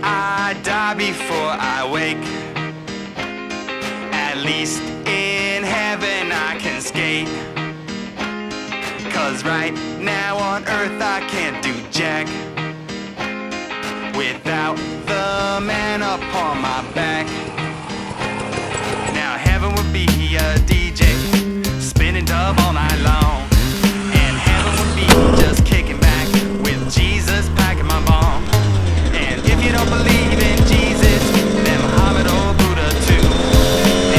I die before I wake, at least in heaven I can skate. 'Cause right now on earth I can't do jack without the man upon my back. Now heaven would be a DJ spinning dub all night long, and heaven would be just kicking back with Jesus packing my bomb. And if you don't believe in Jesus, then Muhammad or Buddha too.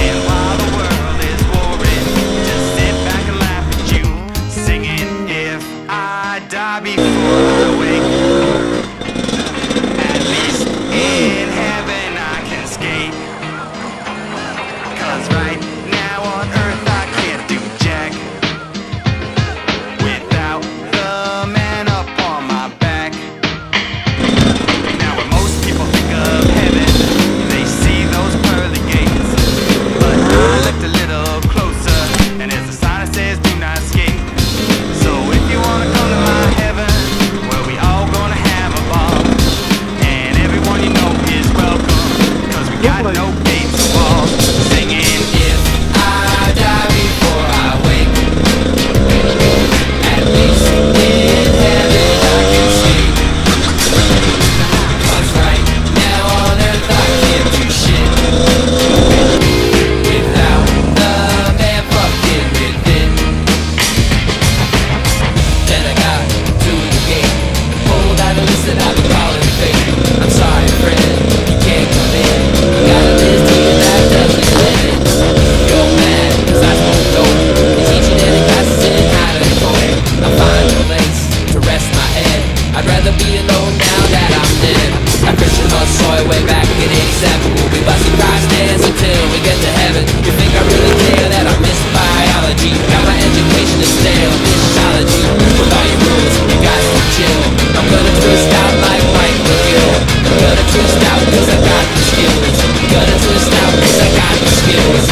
And while the world is warring, just sit back and laugh at you, singing if I die before I wake, at least in heaven I can skate. 'Cause right now on earth I can't do jack without the man upon my back. Now when most people think of heaven, they see those pearly gates, but I looked a little closer and there's a sign that says do not skate. So if you wanna come to my heaven, well we all gonna have a ball, and everyone you know is welcome, 'cause we got no gates or walls. Singing if I die before I wake, at least in heaven I can skate. 'Cause right now on earth I can't do shit without the man fucking with it. Then I got to the gate, pulled out a list that I've been calling fate. I'm sorry friend, you can't come in, you got a list here that doesn't fit. You're mad 'cause I smoke dope and teach you daily classes in how to cope. I find a place to rest my head, I'd rather be alone now that I'm dead. I Christian on soil way back in '87. We'll be busting Christ dance until we get to heaven. You think I really care that I miss biology? Got my education is stale, physiology. With all your rules, you guys can chill. I'm gonna twist out like Mike McGill. I'm gonna twist out 'cause I got the skills. I'm gonna twist out 'cause I got the skills.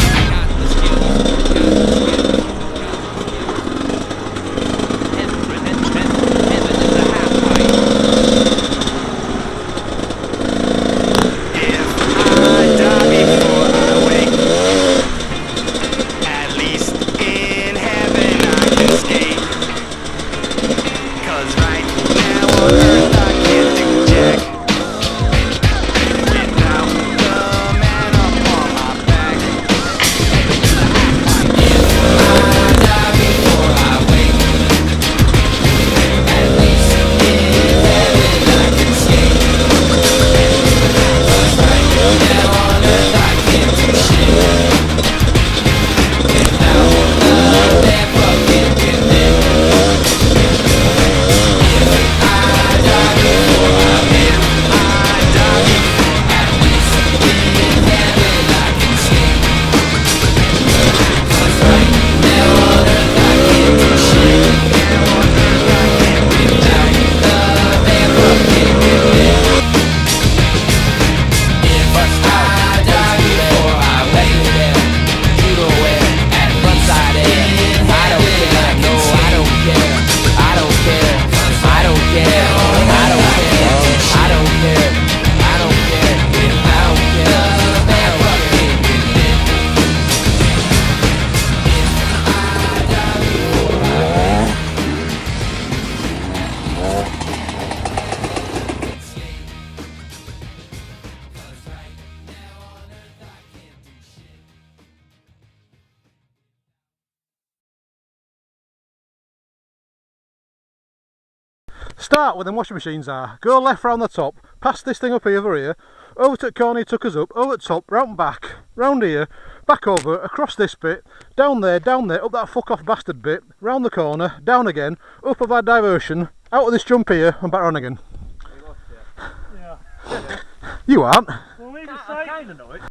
Start where the washing machines are, go left round the top, past this thing up here, over here, over to the corner he took us up, over the top, round back, round here, back over, across this bit, down there, up that fuck off bastard bit, round the corner, down again, up of our diversion, out of this jump here and back on again. Yeah. You aren't. Well, maybe I kind of know it.